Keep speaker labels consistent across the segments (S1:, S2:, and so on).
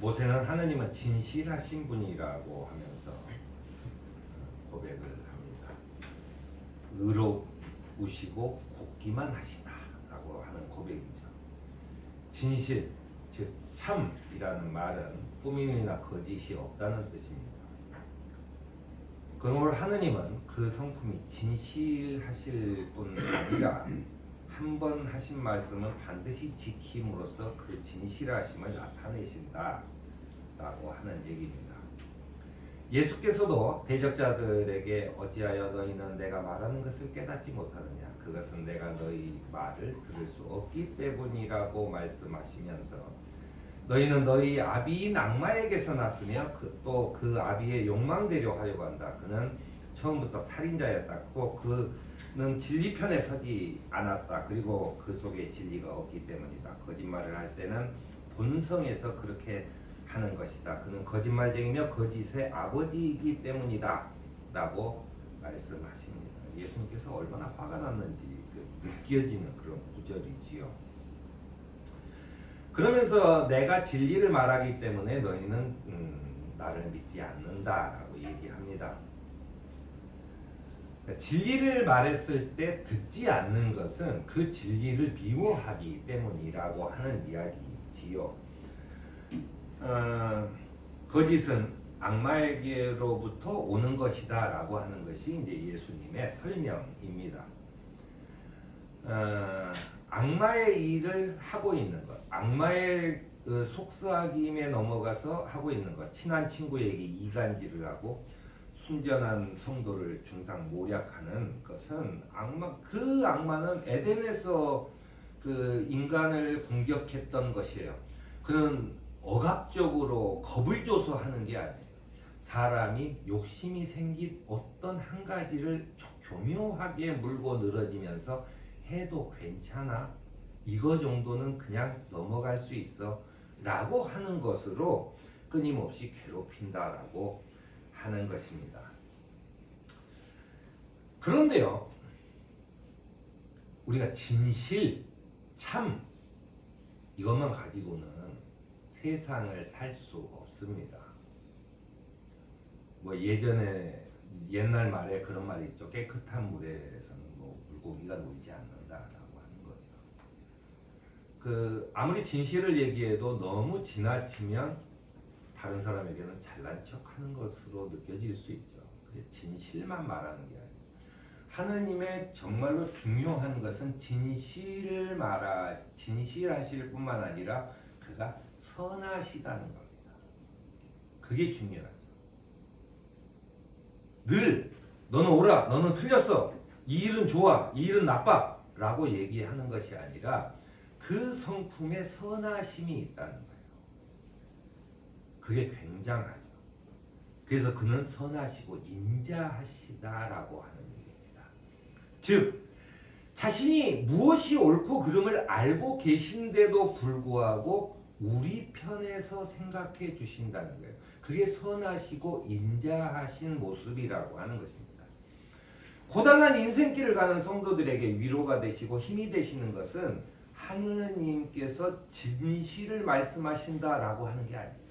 S1: 모세는 하느님은 진실하신 분이라고 하면서 고백을 합니다. 의로우시고 곱기만 하시다라고 하는 고백이죠. 진실, 즉 참이라는 말은 꾸밈이나 거짓이 없다는 뜻입니다. 그러므로 하느님은 그 성품이 진실하실 뿐 아니라 한 번 하신 말씀은 반드시 지킴으로써 그 진실하심을 나타내신다 라고 하는 얘기입니다. 예수께서도 대적자들에게 어찌하여 너희는 내가 말하는 것을 깨닫지 못하느냐, 그것은 내가 너희 말을 들을 수 없기 때문이라고 말씀하시면서 너희는 너희 아비인 악마에게서 났으며 또 그 아비의 욕망대로 하려고 한다. 그는 처음부터 살인자였다. 또 그는 진리 편에 서지 않았다. 그리고 그 속에 진리가 없기 때문이다. 거짓말을 할 때는 본성에서 그렇게 하는 것이다. 그는 거짓말쟁이며 거짓의 아버지이기 때문이다 라고 말씀하십니다. 예수님께서 얼마나 화가 났는지 느껴지는 그런 구절이지요. 그러면서 내가 진리를 말하기 때문에 너희는 나를 믿지 않는다라고 얘기합니다. 진리를 말했을 때 듣지 않는 것은 그 진리를 미워하기 때문이라고 하는 이야기지요. 거짓은 악마에게로부터 오는 것이다 라고 하는 것이 이제 예수님의 설명입니다. 악마의 일을 하고 있는 것, 악마의 속삭임에 넘어가서 하고 있는 것, 친한 친구에게 이간질을 하고 순전한 성도를 중상 모략하는 것은 그 악마는 에덴에서 그 인간을 공격했던 것이에요. 그는 억압적으로 겁을 줘서 하는 게 아니에요. 사람이 욕심이 생긴 어떤 한 가지를 교묘하게 물고 늘어지면서 해도 괜찮아, 이거 정도는 그냥 넘어갈 수 있어 라고 하는 것으로 끊임없이 괴롭힌다라고 하는 것입니다. 그런데요, 우리가 진실, 참 이것만 가지고는 세상을 살 수 없습니다. 뭐 예전에 옛날 말에 그런 말이 있죠. 깨끗한 물에서는 뭐 물고기가 놀지 않는다라고 하는 거죠. 아무리 진실을 얘기해도 너무 지나치면 다른 사람에게는 잘난 척하는 것으로 느껴질 수 있죠. 진실만 말하는 게 아니에요. 하느님의 정말로 중요한 것은 진실하실 뿐만 아니라 그가 선하시다는 겁니다. 그게 중요하죠. 늘 너는 옳아, 너는 틀렸어, 이 일은 좋아, 이 일은 나빠 라고 얘기하는 것이 아니라 그 성품에 선하심이 있다는 거예요. 그게 굉장하죠. 그래서 그는 선하시고 인자하시다라고 하는 얘기입니다. 즉 자신이 무엇이 옳고 그름을 알고 계신데도 불구하고 우리 편에서 생각해 주신다는 거예요. 그게 선하시고 인자하신 모습이라고 하는 것입니다. 고단한 인생길을 가는 성도들에게 위로가 되시고 힘이 되시는 것은 하느님께서 진실을 말씀하신다라고 하는 게 아니에요.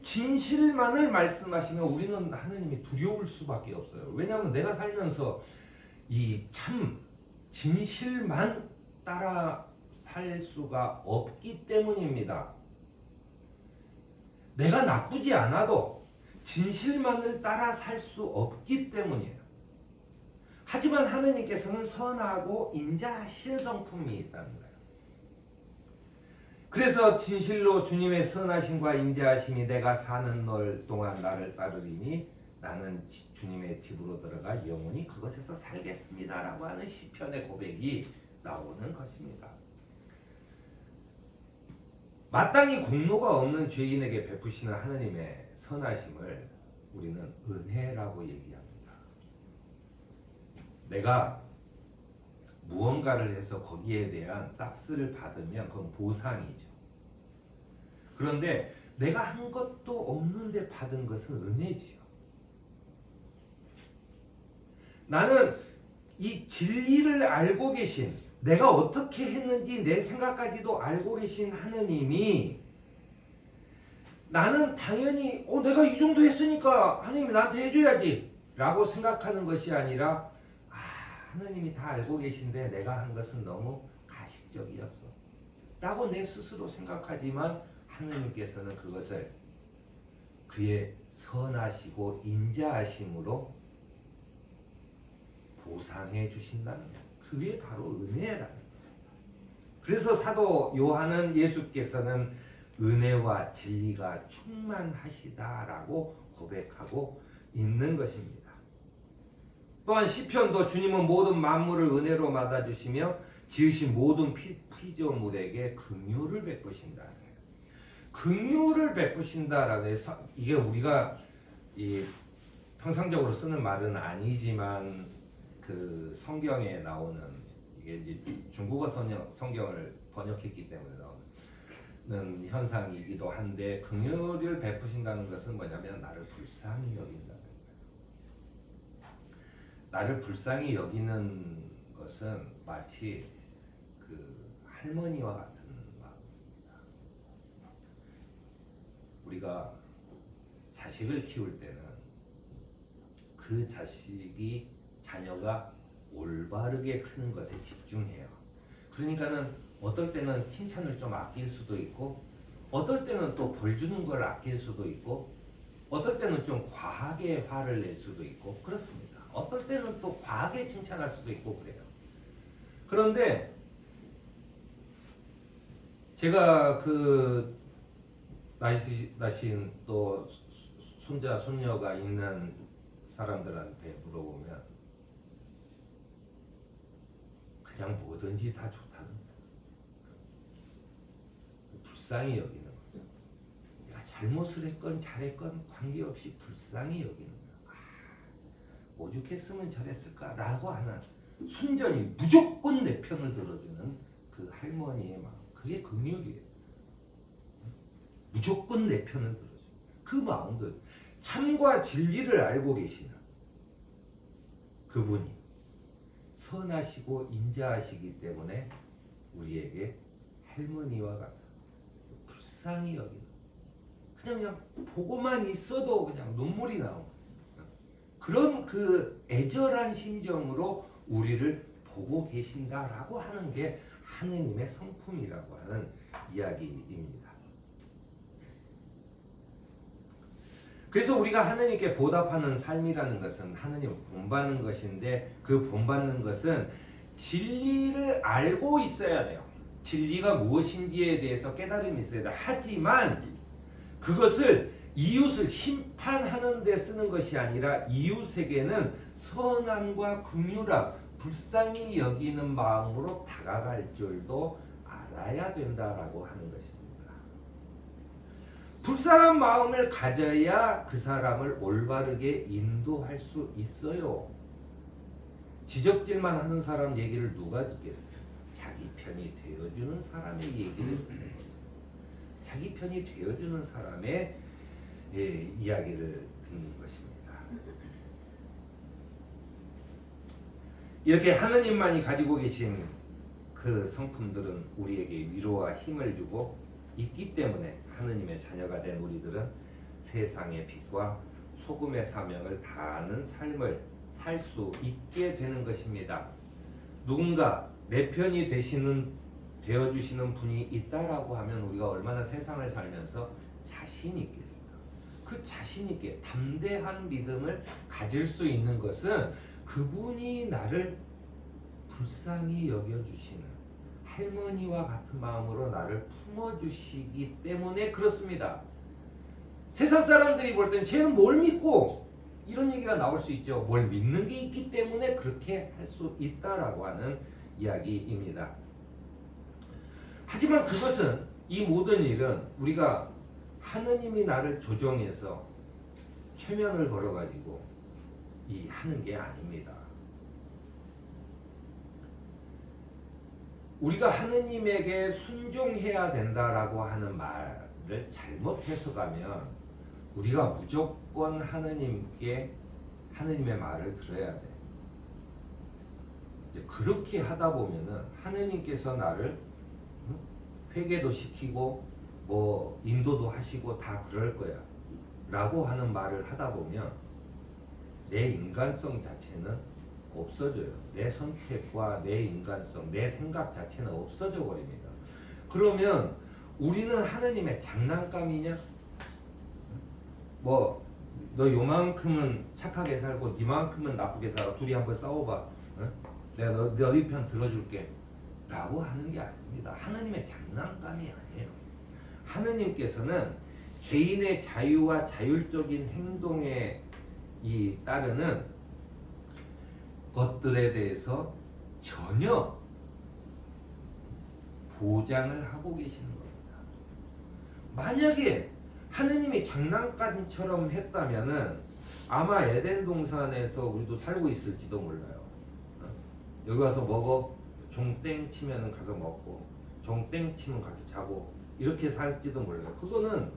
S1: 진실만을 말씀하시면 우리는 하느님이 두려울 수밖에 없어요. 왜냐하면 내가 살면서 이 참 진실만 따라 살 수가 없기 때문입니다. 내가 나쁘지 않아도 진실만을 따라 살 수 없기 때문이에요. 하지만 하느님께서는 선하고 인자하신 성품이 있다는 거예요. 그래서 진실로 주님의 선하심과 인자하심이 내가 사는 날 동안 나를 따르리니 나는 주님의 집으로 들어가 영원히 그것에서 살겠습니다 라고 하는 시편의 고백이 나오는 것입니다. 마땅히 공로가 없는 죄인에게 베푸시는 하느님의 선하심을 우리는 은혜라고 얘기합니다. 내가 무언가를 해서 거기에 대한 싹스를 받으면 그건 보상이죠. 그런데 내가 한 것도 없는데 받은 것은 은혜지요. 나는 이 진리를 알고 계신, 내가 어떻게 했는지 내 생각까지도 알고 계신 하느님이 나는 당연히 내가 이 정도 했으니까 하나님이 나한테 해줘야지 라고 생각하는 것이 아니라 하나님이 다 알고 계신데 내가 한 것은 너무 가식적이었어 라고 내 스스로 생각하지만 하나님께서는 그것을 그의 선하시고 인자하심으로 보상해 주신다는 거예요. 그게 바로 은혜라는 거예요. 그래서 사도 요한은 예수께서는 은혜와 진리가 충만하시다라고 고백하고 있는 것입니다. 또한 시편도 주님은 모든 만물을 은혜로 받아주시며 지으신 모든 피조물에게 긍휼을 베푸신다. 긍휼을 베푸신다라고 해서 이게 우리가 평상적으로 쓰는 말은 아니지만 그 성경에 나오는 이게 이제 중국어 성경을 번역했기 때문에 나오는 현상이기도 한데 긍휼을 베푸신다는 것은 뭐냐면 나를 불쌍히 여긴다는 거예요. 나를 불쌍히 여기는 것은 마치 그 할머니와 같은 마음입니다. 우리가 자식을 키울 때는 그 자녀가 올바르게 크는 것에 집중해요. 그러니까는 어떨 때는 칭찬을 좀 아낄 수도 있고 어떨 때는 또 벌 주는 걸 아낄 수도 있고 어떨 때는 좀 과하게 화를 낼 수도 있고 그렇습니다. 어떨 때는 또 과하게 칭찬할 수도 있고 그래요. 그런데 제가 그 나신 또 손자 손녀가 있는 사람들한테 물어보면 그냥 뭐든지 다 좋다는 거예요. 불쌍히 여기는 거죠. 내가 잘못을 했건 잘했건 관계없이 불쌍히 여기는 거예요. 오죽했으면 저랬을까 라고 하는 순전히 무조건 내 편을 들어주는 그 할머니의 마음, 그게 긍휼이에요. 무조건 내 편을 들어주는 그 마음들, 참과 진리를 알고 계시는 그분이 선하시고 인자하시기 때문에 우리에게 할머니와 같은 불쌍히 여기는, 그냥 보고만 있어도 그냥 눈물이 나오는 그런 그 애절한 심정으로 우리를 보고 계신다라고 하는 게 하느님의 성품이라고 하는 이야기입니다. 그래서 우리가 하느님께 보답하는 삶이라는 것은 하느님을 본받는 것인데 그 본받는 것은 진리를 알고 있어야 돼요. 진리가 무엇인지에 대해서 깨달음이 있어야 돼요. 하지만 그것을 이웃을 심판하는 데 쓰는 것이 아니라 이웃에게는 선함과 긍휼함, 불쌍히 여기는 마음으로 다가갈 줄도 알아야 된다라고 하는 것입니다. 불쌍한 마음을 가져야 그 사람을 올바르게 인도할 수 있어요. 지적질만 하는 사람 얘기를 누가 듣겠어요? 자기 편이 되어주는 사람의 얘기를 듣는 거죠. 자기 편이 되어주는 사람의 이야기를 듣는 것입니다. 이렇게 하느님만이 가지고 계신 그 성품들은 우리에게 위로와 힘을 주고 있기 때문에 하느님의 자녀가 된 우리들은 세상의 빛과 소금의 사명을 다하는 삶을 살 수 있게 되는 것입니다. 누군가 내 편이 되어주시는 분이 있다라고 하면 우리가 얼마나 세상을 살면서 자신 있겠어요. 그 자신 있게 담대한 믿음을 가질 수 있는 것은 그분이 나를 불쌍히 여겨주시는 할머니와 같은 마음으로 나를 품어주시기 때문에 그렇습니다. 세상 사람들이 볼 땐 쟤는 뭘 믿고 이런 얘기가 나올 수 있죠. 뭘 믿는 게 있기 때문에 그렇게 할 수 있다라고 하는 이야기입니다. 하지만 그것은, 이 모든 일은 우리가 하느님이 나를 조정해서 최면을 걸어가지고 하는 게 아닙니다. 우리가 하느님에게 순종해야 된다라고 하는 말을 잘못 해석하면 우리가 무조건 하느님의 말을 들어야 돼. 이제 그렇게 하다 보면은 하느님께서 나를 회개도 시키고 뭐 인도도 하시고 다 그럴 거야 라고 하는 말을 하다 보면 내 인간성 자체는 없어져요. 내 선택과 내 인간성, 내 생각 자체는 없어져 버립니다. 그러면 우리는 하느님의 장난감이냐? 뭐 너 요만큼은 착하게 살고 니만큼은 나쁘게 살아. 둘이 한번 싸워봐. 응? 내가 너희 편 들어줄게. 라고 하는 게 아닙니다. 하느님의 장난감이 아니에요. 하느님께서는 개인의 자유와 자율적인 행동에 따르는 것들에 대해서 전혀 보장을 하고 계시는 겁니다. 만약에 하느님이 장난감처럼 했다면은 아마 에덴 동산에서 우리도 살고 있을지도 몰라요. 여기 와서 먹어, 종땡 치면은 가서 먹고, 종땡 치면 가서 자고 이렇게 살지도 몰라요. 그건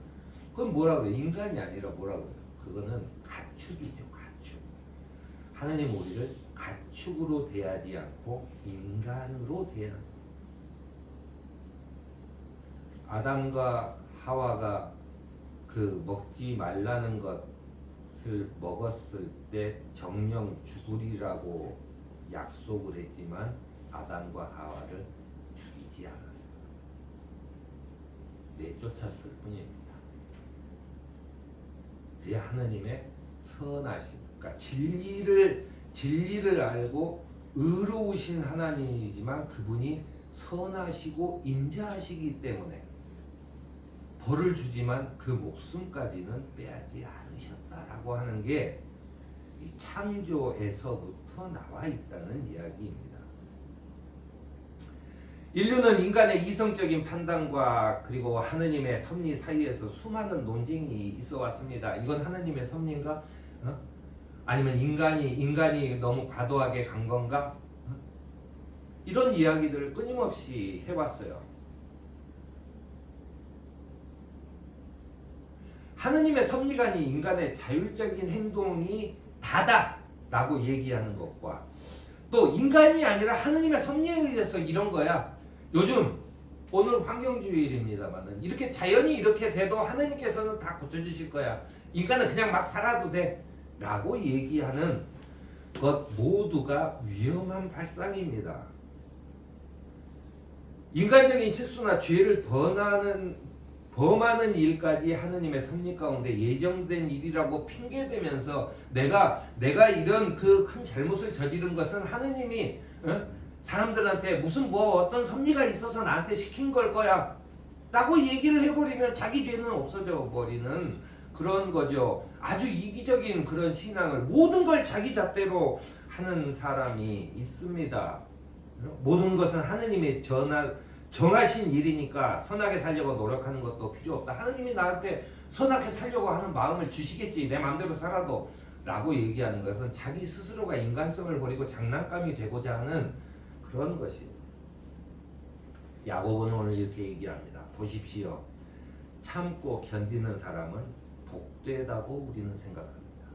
S1: 뭐라 그래요? 인간이 아니라 뭐라 그래요? 그거는 가축이죠, 가축. 하느님 우리를 가축으로 대하지 않고 인간으로 대하는. 아담과 하와가 그 먹지 말라는 것을 먹었을 때 정령 죽으리라고 약속을 했지만 아담과 하와를 죽이지 않았어요. 내쫓았을 뿐입니다. 이 하나님의 선하심, 그러니까 진리를 알고 의로우신 하나님이지만 그분이 선하시고 인자하시기 때문에 벌을 주지만 그 목숨까지는 빼앗지 않으셨다라고 하는 게 이 창조에서부터 나와 있다는 이야기입니다. 인류는 인간의 이성적인 판단과 그리고 하느님의 섭리 사이에서 수많은 논쟁이 있어 왔습니다. 이건 하느님의 섭리인가? 아니면 인간이 너무 과도하게 간 건가? 이런 이야기들을 끊임없이 해왔어요. 하느님의 섭리가 아닌 인간의 자율적인 행동이 다다라고 얘기하는 것과 또 인간이 아니라 하느님의 섭리에 의해서 이런 거야. 요즘 오늘 환경주의일입니다만은 이렇게 자연이 이렇게 돼도 하느님께서는 다 고쳐주실 거야. 인간은 그냥 막 살아도 돼 라고 얘기하는 것 모두가 위험한 발상입니다. 인간적인 실수나 죄를 범하는 일까지 하느님의 섭리 가운데 예정된 일이라고 핑계대면서 내가 이런 그 큰 잘못을 저지른 것은 하느님이 사람들한테 무슨 뭐 어떤 섭리가 있어서 나한테 시킨 걸 거야 라고 얘기를 해버리면 자기 죄는 없어져 버리는 그런 거죠. 아주 이기적인 그런 신앙을 모든 걸 자기 잣대로 하는 사람이 있습니다. 모든 것은 하느님의 정하신 일이니까 선하게 살려고 노력하는 것도 필요 없다. 하느님이 나한테 선하게 살려고 하는 마음을 주시겠지. 내 마음대로 살아도 라고 얘기하는 것은 자기 스스로가 인간성을 버리고 장난감이 되고자 하는 그런 것입니다. 야고보는 오늘 이렇게 얘기합니다. 보십시오. 참고 견디는 사람은 복되다고 우리는 생각합니다.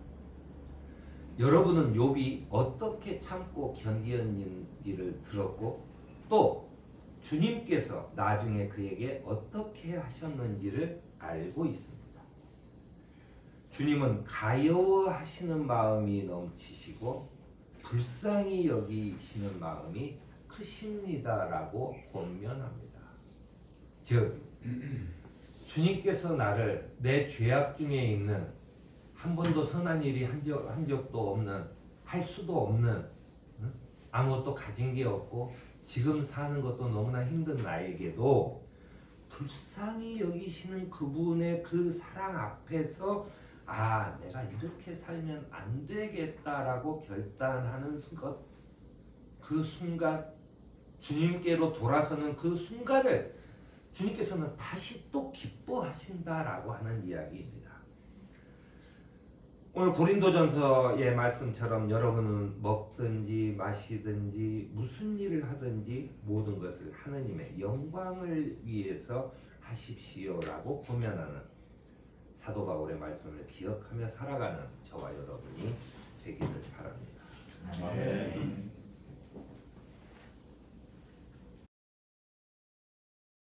S1: 여러분은 욥이 어떻게 참고 견디었는지를 들었고 또 주님께서 나중에 그에게 어떻게 하셨는지를 알고 있습니다. 주님은 가여워하시는 마음이 넘치시고 불쌍히 여기시는 마음이 크십니다라고 권면합니다. 즉 주님께서 나를 내 죄악 중에 있는 한 번도 선한 일이 한 적도 없는, 할 수도 없는, 아무것도 가진 게 없고 지금 사는 것도 너무나 힘든 나에게도 불쌍히 여기시는 그분의 그 사랑 앞에서 내가 이렇게 살면 안 되겠다라고 결단하는 것, 그 순간 주님께로 돌아서는 그 순간을 주님께서는 다시 또 기뻐하신다라고 하는 이야기입니다. 오늘 고린도전서의 말씀처럼 여러분은 먹든지 마시든지 무슨 일을 하든지 모든 것을 하느님의 영광을 위해서 하십시오라고 권면하는 사도 바울의 말씀을 기억하며 살아가는 저와 여러분이 되기를 바랍니다.
S2: 아멘.